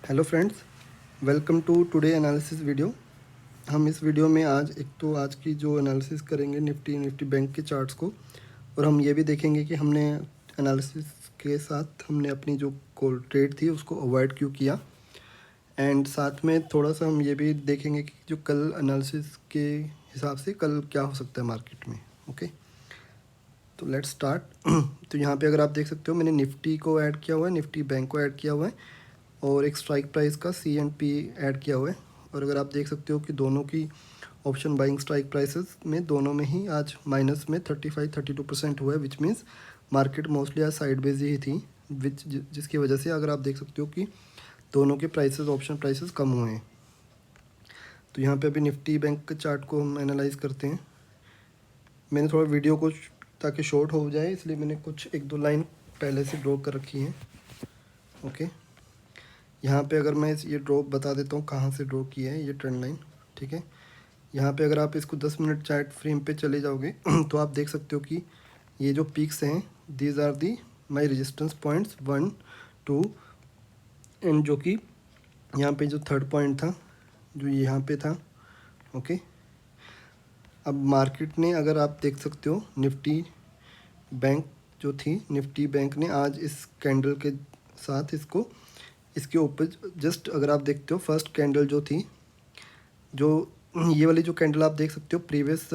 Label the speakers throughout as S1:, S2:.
S1: Hello friends, welcome to today analysis video. हम इस video में आज की जो एनालिसिस करेंगे निफ्टी बैंक के चार्ट्स को, और हम ये भी देखेंगे कि हमने एनालिसिस के साथ हमने अपनी जो कॉल ट्रेड थी उसको अवॉइड क्यों किया। एंड साथ में थोड़ा सा हम ये भी देखेंगे कि जो कल एनालिसिस के हिसाब से कल क्या हो सकता है मार्केट में। ओके, तो लेट्स स्टार्ट। तो यहाँ पे अगर आप देख सकते हो मैंने निफ्टी को ऐड किया हुआ है, निफ्टी बैंक को ऐड किया हुआ है, और एक स्ट्राइक प्राइस का CNP ऐड किया हुआ है। और अगर आप देख सकते हो कि दोनों की ऑप्शन बाइंग स्ट्राइक प्राइसेस में दोनों में ही आज माइनस में 35-32% हुआ है, विच मीन्स मार्केट मोस्टली आज साइड बेज ही थी, जिसकी वजह से अगर आप देख सकते हो कि दोनों के प्राइसेस ऑप्शन प्राइसेस कम हुए हैं। तो यहाँ पे अभी निफ्टी बैंक के चार्ट को हम एनालाइज करते हैं। मैंने थोड़ा वीडियो को ताकि शॉर्ट हो जाए इसलिए मैंने कुछ एक दो लाइन पहले से ड्रॉ कर रखी हैं। ओके, यहाँ पे अगर मैं ये ड्रॉ बता देता हूँ कहाँ से ड्रॉ किया है ये ट्रेंड लाइन। ठीक है, यहाँ पे अगर आप इसको 10 मिनट चार्ट फ्रेम पे चले जाओगे तो आप देख सकते हो कि ये जो पीक्स हैं these are the my resistance points 1, 2 and जो कि यहाँ पे जो थर्ड पॉइंट था जो यहाँ पे था। ओके, अब मार्केट ने अगर आप देख सकते हो निफ्टी बैंक जो थी, निफ्टी बैंक ने आज इस कैंडल के साथ इसके ऊपर जस्ट अगर आप देखते हो फर्स्ट कैंडल जो थी, जो ये वाली जो कैंडल आप देख सकते हो प्रीवियस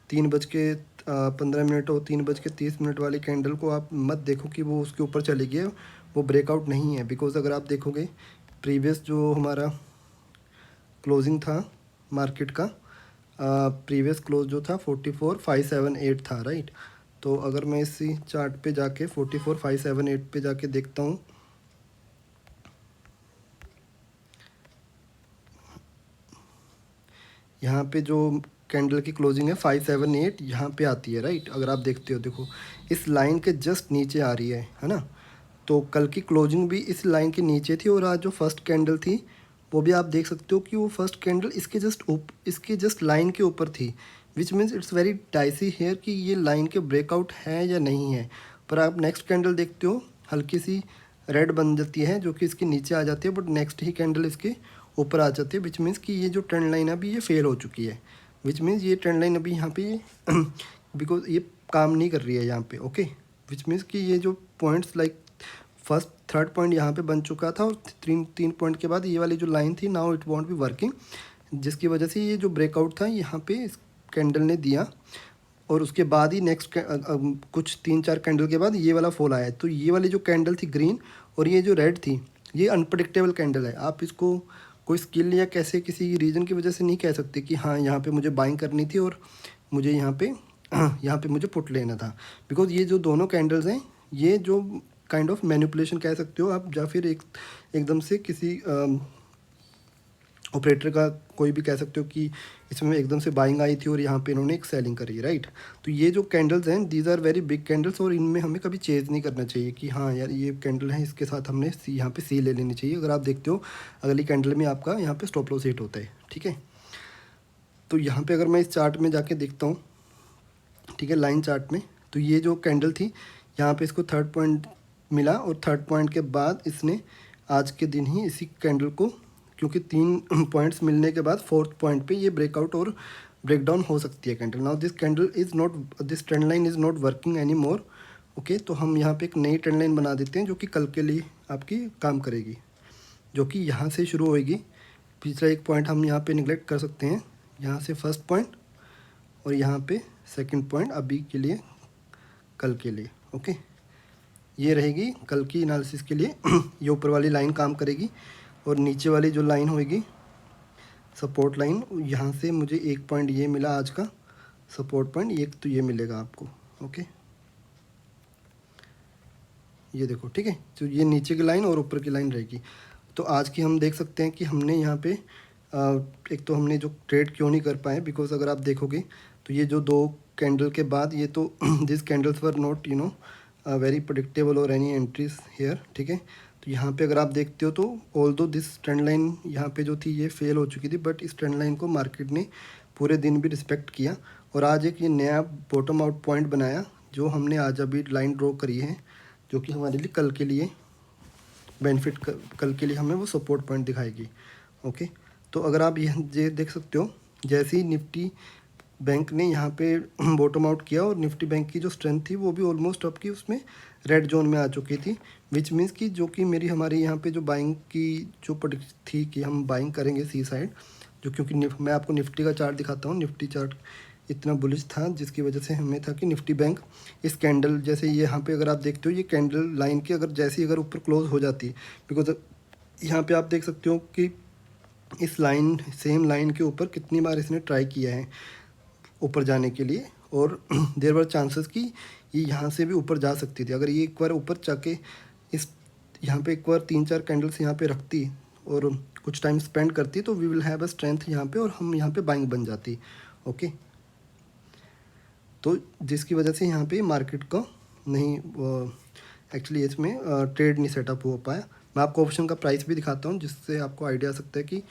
S1: 3:15 और 3:30 वाली कैंडल को आप मत देखो कि वो उसके ऊपर चली गई है, वो ब्रेकआउट नहीं है। बिकॉज अगर आप देखोगे प्रीवियस जो हमारा क्लोजिंग था मार्केट का, प्रीवियस क्लोज जो था 44,578 था, राइट। तो अगर मैं इसी चार्ट पे जाके 44,578 पे जाके देखता हूँ, यहाँ पे जो कैंडल की क्लोजिंग है 578 यहाँ पे आती है, राइट। अगर आप देखते हो देखो इस लाइन के जस्ट नीचे आ रही है ना। तो कल की क्लोजिंग भी इस लाइन के नीचे थी, और आज जो फर्स्ट कैंडल थी वो भी आप देख सकते हो कि वो फर्स्ट कैंडल इसके जस्ट लाइन के ऊपर थी, which means it's very dicey here कि ये लाइन के ब्रेकआउट है या नहीं है। पर आप नेक्स्ट कैंडल देखते हो हल्की सी रेड बन जाती है जो कि इसके नीचे आ जाती है, बट नेक्स्ट ही कैंडल इसके ऊपर आ जाती है, विच मीन्स कि ये जो ट्रेंड लाइन अभी ये फेल हो चुकी है। विच मीन्स ये ट्रेंड लाइन अभी यहाँ पे बिकॉज ये काम नहीं कर रही है यहाँ पे। ओके, विच मीन्स कि ये जो points like first third point यहाँ पे बन चुका था, और तीन पॉइंट के बाद ये वाली जो लाइन थी now it won't be working, जिसकी वजह से ये जो ब्रेकआउट था यहाँ पे इस कैंडल ने दिया, और उसके बाद ही नेक्स्ट कुछ 3-4 कैंडल के बाद ये वाला फॉल आया। तो ये वाली जो कैंडल थी ग्रीन और ये जो रेड थी, ये अनप्रडिक्टेबल कैंडल है। आप इसको कोई स्किल या कैसे किसी रीज़न की वजह से नहीं कह सकते कि हाँ यहाँ पे मुझे बाइंग करनी थी और मुझे यहाँ पे मुझे पुट लेना था। बिकॉज ये जो दोनों कैंडल्स हैं ये जो काइंड ऑफ मैनिपुलेशन कह सकते हो आप, या फिर एकदम से किसी ऑपरेटर का कोई भी कह सकते हो कि इसमें एकदम से बाइंग आई थी और यहाँ पे इन्होंने एक सेलिंग करी, राइट। तो ये जो कैंडल्स हैं these are very big candles, और इनमें हमें कभी चेज नहीं करना चाहिए कि हाँ यार ये कैंडल है इसके साथ हमने यहाँ पे सी ले लेनी चाहिए। अगर आप देखते हो अगली कैंडल में आपका यहाँ पे स्टॉप लॉस हिट होता है, ठीक है। तो यहाँ पे अगर मैं इस चार्ट में जाके देखता हूँ, ठीक है, लाइन चार्ट में, तो ये जो कैंडल थी यहाँ पे इसको थर्ड पॉइंट मिला, और थर्ड पॉइंट के बाद इसने आज के दिन ही इसी कैंडल को, क्योंकि 3 पॉइंट्स मिलने के बाद फोर्थ पॉइंट पे ये ब्रेकआउट और ब्रेकडाउन हो सकती है candle. Now this trend line is not working any more. Okay, तो हम यहाँ पे एक नई ट्रेंड लाइन बना देते हैं जो कि कल के लिए आपकी काम करेगी, जो कि यहाँ से शुरू होएगी। पिछला एक पॉइंट हम यहाँ पे निगलेक्ट कर सकते हैं, यहाँ से फर्स्ट पॉइंट और यहाँ पे सेकंड पॉइंट अभी के लिए, कल के लिए। ओके, ये रहेगी कल की एनालिसिस के लिए। ये ऊपर वाली लाइन काम करेगी, और नीचे वाली जो लाइन होएगी सपोर्ट लाइन, यहाँ से मुझे एक पॉइंट ये मिला आज का सपोर्ट पॉइंट, ये तो ये मिलेगा आपको। ओके, ये देखो, ठीक है। तो ये नीचे की लाइन और ऊपर की लाइन रहेगी। तो आज की हम देख सकते हैं कि हमने यहाँ पे एक तो हमने जो ट्रेड क्यों नहीं कर पाए, बिकॉज अगर आप देखोगे तो ये जो 2 कैंडल के बाद ये तो this candles were not very predictable और एनी एंट्रीज हेयर, ठीक है। तो यहाँ पे अगर आप देखते हो तो ऑल्दो दिस ट्रेंड लाइन यहाँ पे जो थी ये फेल हो चुकी थी, बट इस ट्रेंड लाइन को मार्केट ने पूरे दिन भी रिस्पेक्ट किया, और आज एक ये नया बॉटम आउट पॉइंट बनाया जो हमने आज अभी लाइन ड्रॉ करी है, जो कि हमारे लिए कल के लिए बेनिफिट कल के लिए हमें वो सपोर्ट पॉइंट दिखाएगी। ओके, तो अगर आप ये देख सकते हो, जैसे ही निफ्टी बैंक ने यहाँ पे बॉटम आउट किया और निफ्टी बैंक की जो स्ट्रेंथ थी वो भी ऑलमोस्ट आपकी उसमें रेड जोन में आ चुकी थी, विच मीन्स कि जो कि मेरी हमारी यहाँ पे जो बाइंग की जो प्रेडिक्ट थी कि हम बाइंग करेंगे सी साइड, जो क्योंकि मैं आपको निफ्टी का चार्ट दिखाता हूँ। निफ्टी चार्ट इतना बुलिश था जिसकी वजह से हमें था कि निफ्टी बैंक इस कैंडल जैसे यहाँ पे अगर आप देखते हो ये कैंडल लाइन की अगर जैसी अगर ऊपर क्लोज हो जाती है, बिकॉज यहाँ पे आप देख सकते हो कि इस लाइन सेम लाइन के ऊपर कितनी बार इसने ट्राई किया है ऊपर जाने के लिए, और देयर वर चांसेस कि ये यहाँ से भी ऊपर जा सकती थी। अगर ये एक बार ऊपर जाके इस यहाँ पे एक बार 3-4 कैंडल्स यहाँ पे रखती और कुछ टाइम स्पेंड करती तो we will have a strength यहाँ पे और हम यहाँ पे बाइंग बन जाती। ओके, तो जिसकी वजह से यहाँ पे मार्केट को नहीं एक्चुअली इसमें ट्रेड नहीं सेटअप हो पाया। मैं आपको ऑप्शन का प्राइस भी दिखाता हूँ जिससे आपको आइडिया आ सकता है कि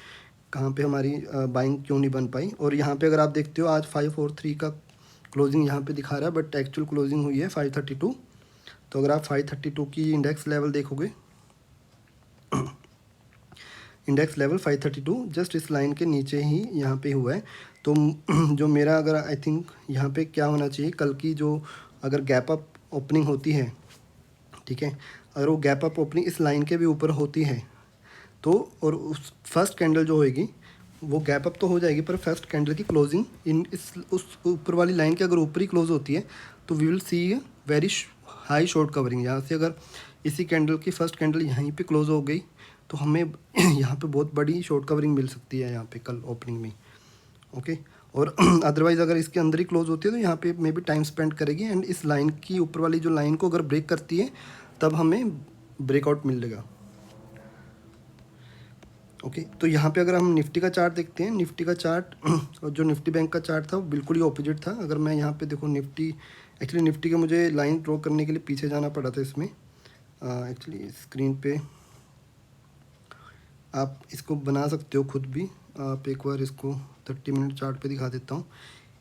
S1: कहाँ पे हमारी बाइंग क्यों नहीं बन पाई। और यहाँ पे अगर आप देखते हो आज 543 का क्लोजिंग यहाँ पे दिखा रहा है, बट एक्चुअल क्लोजिंग हुई है 532। तो अगर आप 532 की इंडेक्स लेवल देखोगे, इंडेक्स लेवल 532 जस्ट इस लाइन के नीचे ही यहाँ पे हुआ है। तो जो मेरा अगर आई थिंक यहाँ पे क्या होना चाहिए, कल की जो अगर गैप अप ओपनिंग होती है, ठीक है, अगर वो गैप अप ओपनिंग इस लाइन के भी ऊपर होती है तो, और उस फर्स्ट कैंडल जो होएगी वो गैप अप तो हो जाएगी, पर फर्स्ट कैंडल की क्लोजिंग इन इस उस ऊपर वाली लाइन के अगर ऊपर ही क्लोज होती है तो we will see very high short covering. यहाँ से अगर इसी कैंडल की फर्स्ट कैंडल यहीं पे क्लोज हो गई तो हमें यहाँ पे बहुत बड़ी शॉर्ट कवरिंग मिल सकती है यहाँ पे कल ओपनिंग में। ओके, और अदरवाइज़ अगर इसके अंदर ही क्लोज होती है तो यहाँ पे मे बी टाइम स्पेंड करेगी एंड इस लाइन की ऊपर वाली जो लाइन को अगर ब्रेक करती है तब हमें ब्रेकआउट मिलेगा। ओके, तो यहाँ पे अगर हम निफ्टी का चार्ट देखते हैं, निफ्टी का चार्ट और जो निफ्टी बैंक का चार्ट था वो बिल्कुल ही ऑपोजिट था। अगर मैं यहाँ पे देखो निफ्टी, एक्चुअली निफ्टी के मुझे लाइन ड्रॉ करने के लिए पीछे जाना पड़ा था इसमें। एक्चुअली स्क्रीन पे आप इसको बना सकते हो खुद भी। आप एक बार इसको 30 मिनट चार्ट पे दिखा देता हूँ।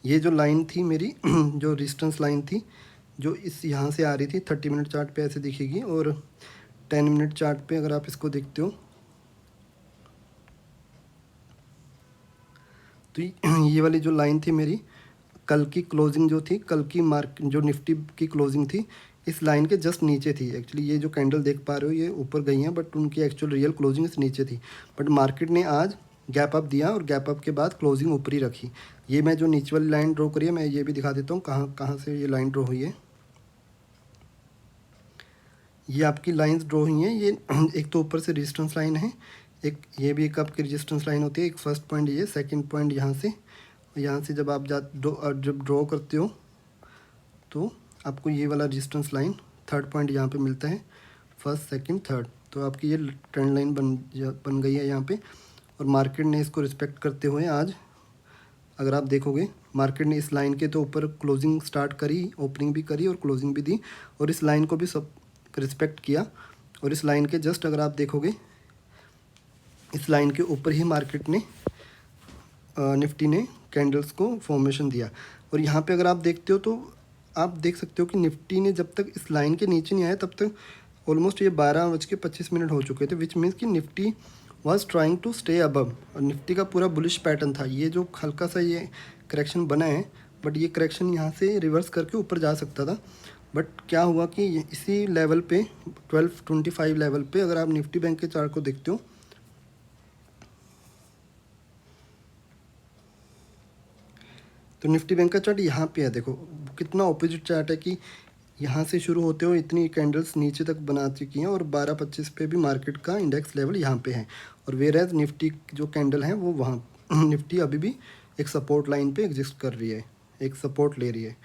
S1: ये जो लाइन थी मेरी जो रेजिस्टेंस लाइन थी जो इस यहाँ से आ रही थी, 30 मिनट चार्ट पे ऐसे दिखेगी, और 10 मिनट चार्ट पे अगर आप इसको देखते हो तो ये वाली जो लाइन थी मेरी कल की क्लोजिंग जो थी, कल की जो निफ्टी की क्लोजिंग थी इस लाइन के जस्ट नीचे थी। एक्चुअली ये जो कैंडल देख पा रहे हो ये ऊपर गई हैं, बट उनकी एक्चुअल रियल क्लोजिंग इस नीचे थी। बट मार्केट ने आज गैप अप दिया और गैप अप के बाद क्लोजिंग ऊपर ही रखी। ये मैं जो नीचे वाली लाइन ड्रॉ करी है मैं ये भी दिखा देता हूँ कहाँ से ये लाइन ड्रॉ हुई है। ये आपकी लाइंस ड्रॉ हुई हैं, ये एक तो ऊपर से रेजिस्टेंस लाइन है, एक ये भी एक आपकी रेजिस्टेंस लाइन होती है। एक फर्स्ट पॉइंट ये, सेकंड पॉइंट यहाँ से जब आप जब ड्रॉ करते हो तो आपको ये वाला रेजिस्टेंस लाइन, थर्ड पॉइंट यहाँ पे मिलता है, फर्स्ट सेकंड थर्ड। तो आपकी ये ट्रेंड लाइन बन गई है यहाँ पे, और मार्केट ने इसको रिस्पेक्ट करते हुए आज अगर आप देखोगे मार्केट ने इस लाइन के तो ऊपर क्लोजिंग स्टार्ट करी, ओपनिंग भी करी और क्लोजिंग भी दी, और इस लाइन को भी सब रिस्पेक्ट किया। और इस लाइन के जस्ट अगर आप देखोगे इस लाइन के ऊपर ही मार्केट ने निफ्टी ने कैंडल्स को फॉर्मेशन दिया। और यहाँ पे अगर आप देखते हो तो आप देख सकते हो कि निफ्टी ने जब तक इस लाइन के नीचे नहीं आया तब तक ऑलमोस्ट ये 12:25 हो चुके थे, विच मीन्स कि Nifty was trying to stay above. और निफ्टी का पूरा बुलिश पैटर्न था। ये जो हल्का सा ये करेक्शन बना है, बट ये करेक्शन यहाँ से रिवर्स करके ऊपर जा सकता था, बट क्या हुआ कि इसी लेवल पे 1225 लेवल पे अगर आप निफ्टी बैंक के चार्ट को देखते हो तो निफ्टी बैंक का चार्ट यहाँ पे है। देखो कितना ऑपोजिट चार्ट है कि यहाँ से शुरू होते हो इतनी कैंडल्स नीचे तक बना चुकी हैं, और 12:25 पे भी मार्केट का इंडेक्स लेवल यहाँ पे है, और वेयर निफ्टी जो कैंडल है वो वहाँ निफ्टी अभी भी एक सपोर्ट लाइन पे एग्जिस्ट कर रही है, एक सपोर्ट ले रही है।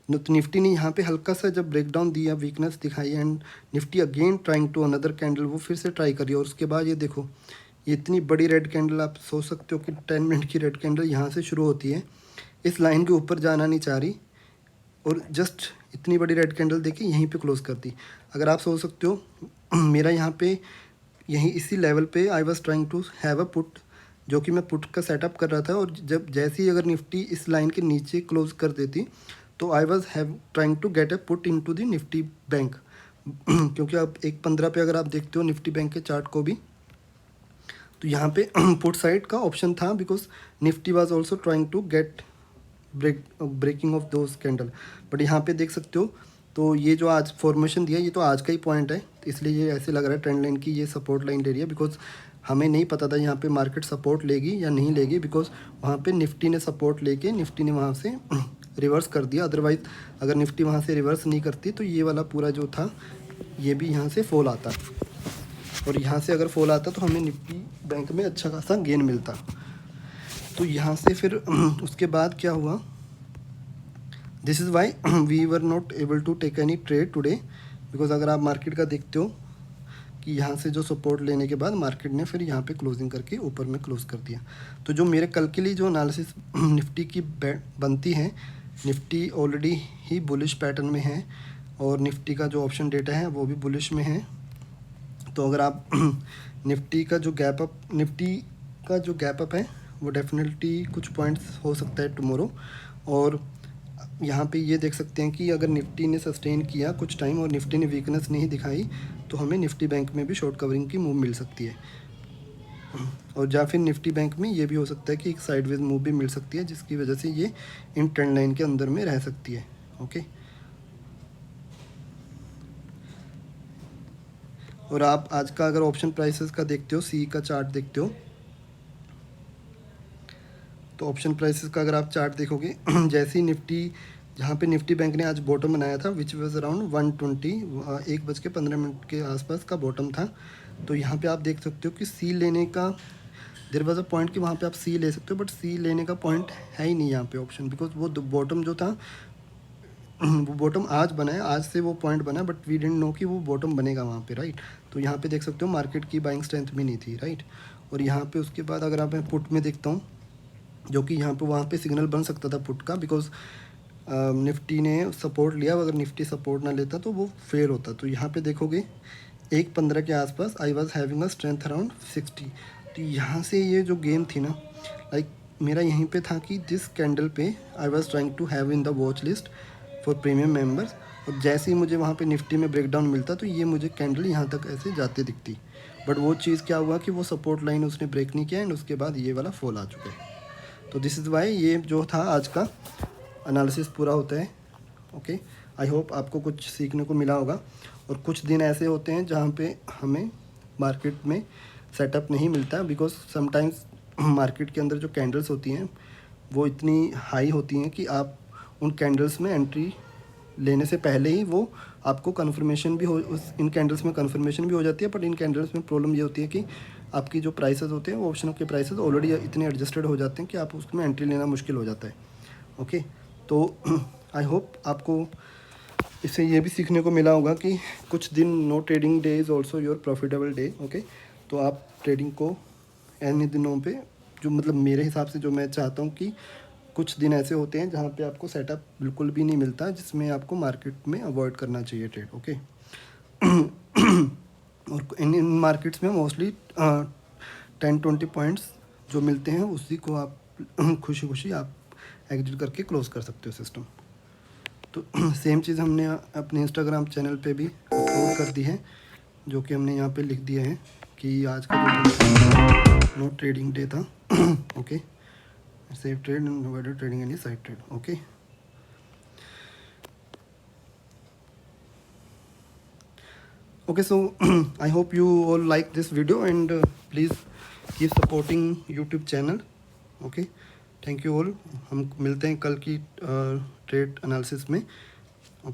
S1: तो निफ्टी ने यहाँ पे हल्का सा जब ब्रेकडाउन दिया, वीकनेस दिखाई, and Nifty again trying to another candle, वो फिर से ट्राई करी, और उसके बाद ये देखो ये इतनी बड़ी रेड कैंडल, आप सोच सकते हो कि 10 मिनट की रेड कैंडल यहाँ से शुरू होती है, इस लाइन के ऊपर जाना नहीं चाह रही, और जस्ट इतनी बड़ी रेड कैंडल देके यहीं पे क्लोज कर दी। अगर आप सोच सकते हो मेरा यहाँ पे यहीं इसी लेवल पे I was trying to have a put, जो कि मैं पुट का सेटअप कर रहा था, और जब जैसे ही अगर निफ्टी इस लाइन के नीचे क्लोज कर देती तो I was have trying to get a put into the Nifty bank, क्योंकि अब एक 15 पे अगर आप देखते हो निफ्टी बैंक के चार्ट को भी, तो यहाँ पे पुट साइड का ऑप्शन था, because Nifty was also trying to get breaking off those candle. But यहाँ पे देख सकते हो, तो ये जो आज फॉर्मेशन दिया ये तो आज का ही पॉइंट है, तो इसलिए ये ऐसे लग रहा है ट्रेंड लाइन की ये सपोर्ट लाइन ले रही है, बिकॉज हमें नहीं पता था यहाँ पे मार्केट सपोर्ट लेगी या नहीं लेगी, बिकॉज वहाँ पे निफ्टी ने सपोर्ट लेके निफ्टी ने वहाँ से रिवर्स कर दिया। अदरवाइज़ अगर निफ्टी वहाँ से रिवर्स नहीं करती तो ये वाला पूरा जो था ये भी यहाँ से फॉल आता, और यहाँ से अगर फॉल आता तो हमें निफ्टी बैंक में अच्छा खासा गेन मिलता। तो यहाँ से फिर उसके बाद क्या हुआ, this is why we were not able to take any trade today, because अगर आप मार्केट का देखते हो कि यहाँ से जो सपोर्ट लेने के बाद मार्केट ने फिर यहाँ पे क्लोजिंग करके ऊपर में क्लोज कर दिया। तो जो मेरे कल के लिए जो एनालिसिस निफ्टी की बनती है, निफ्टी ऑलरेडी ही बुलिश पैटर्न में है और निफ्टी का जो ऑप्शन डेटा है वो भी बुलिश में है। तो अगर आप निफ्टी का जो गैप अप है वो डेफिनेटली कुछ पॉइंट्स हो सकता है टुमारो, और यहाँ पे ये देख सकते हैं कि अगर निफ्टी ने सस्टेन किया कुछ टाइम और निफ्टी ने वीकनेस नहीं दिखाई तो हमें निफ्टी बैंक में भी शॉर्ट कवरिंग की मूव मिल सकती है, और या फिर निफ्टी बैंक में ये भी हो सकता है कि एक साइडवेज मूव भी मिल सकती है, जिसकी वजह से ये इन ट्रेंड लाइन के अंदर में रह सकती है। ओके, और आप आज का अगर ऑप्शन प्राइसेस का देखते हो, सी का चार्ट देखते हो, तो ऑप्शन प्राइसेस का अगर आप चार्ट देखोगे जैसे ही निफ्टी, जहाँ पे निफ्टी बैंक ने आज बॉटम बनाया था विच वाज अराउंड 120, 1:15 के आसपास का बॉटम था। तो यहाँ पे आप देख सकते हो कि सी लेने का देयर वाज अ पॉइंट कि वहाँ पे आप सी ले सकते हो, बट सी लेने का पॉइंट है ही नहीं यहाँ पे ऑप्शन, बिकॉज वो बॉटम जो था वो बॉटम आज बना है, आज से वो पॉइंट बना, बट वी डिडंट नो कि वो बॉटम बनेगा वहाँ पे, राइट। तो यहाँ पे देख सकते हो मार्केट की बाइंग स्ट्रेंथ भी नहीं थी, राइट। और यहाँ पे उसके बाद अगर आप मैं पुट में देखता हूँ, जो कि यहाँ पे वहाँ पे सिग्नल बन सकता था पुट का, बिकॉज निफ्टी ने सपोर्ट लिया, अगर निफ्टी सपोर्ट ना लेता तो वो फेल होता। तो यहाँ पे देखोगे 1:15 के आसपास I was having a strength around 60। तो यहाँ से ये जो गेम थी ना, लाइक मेरा यहीं पे था कि दिस कैंडल पे I was trying to have in the watch list for premium members, और जैसे ही मुझे वहाँ पे निफ्टी में ब्रेकडाउन मिलता तो ये मुझे कैंडल यहाँ तक ऐसे जाते दिखती, बट वो चीज़ क्या हुआ कि वो सपोर्ट लाइन उसने ब्रेक नहीं किया, एंड उसके बाद ये वाला फॉल आ चुका है। तो दिस इज़ वाई ये जो था आज का एनालिसिस पूरा होता है। ओके, आई होप आपको कुछ सीखने को मिला होगा। और कुछ दिन ऐसे होते हैं जहाँ पे हमें मार्केट में सेटअप नहीं मिलता, बिकॉज समटाइम्स मार्केट के अंदर जो कैंडल्स होती हैं वो इतनी हाई होती हैं कि आप उन कैंडल्स में एंट्री लेने से पहले ही वो आपको कन्फर्मेशन भी हो, इन कैंडल्स में कन्फर्मेशन भी हो जाती है। बट इन कैंडल्स में प्रॉब्लम ये होती है कि आपकी जो प्राइसेस होते हैं वो ऑप्शन के प्राइसेस ऑलरेडी इतने एडजस्टेड हो जाते हैं कि आप उसमें एंट्री लेना मुश्किल हो जाता है। ओके, तो आई होप आपको इससे ये भी सीखने को मिला होगा कि कुछ दिन no trading day is also your profitable day. Okay, तो आप ट्रेडिंग को अन्य दिनों पे, जो मतलब मेरे हिसाब से जो मैं चाहता हूँ कि कुछ दिन ऐसे होते हैं जहाँ पे आपको सेटअप बिल्कुल भी नहीं मिलता, जिसमें आपको मार्केट में अवॉइड करना चाहिए ट्रेड। ओके, और इन मार्केट्स में मोस्टली 10-20 पॉइंट्स जो मिलते हैं उसी को आप खुशी खुशी आप एग्जिट करके क्लोज कर सकते हो सिस्टम। तो सेम चीज़ हमने अपने इंस्टाग्राम चैनल पे भी अपलोड कर दी है, जो कि हमने यहाँ पे लिख दिया है कि आज का जो नो ट्रेडिंग डे था। Okay, safe trade and avoid trading any side trade. Okay, okay, so I hope you all like this video, and please keep supporting YouTube channel. Okay, thank you all। हम मिलते हैं कल की trade analysis में।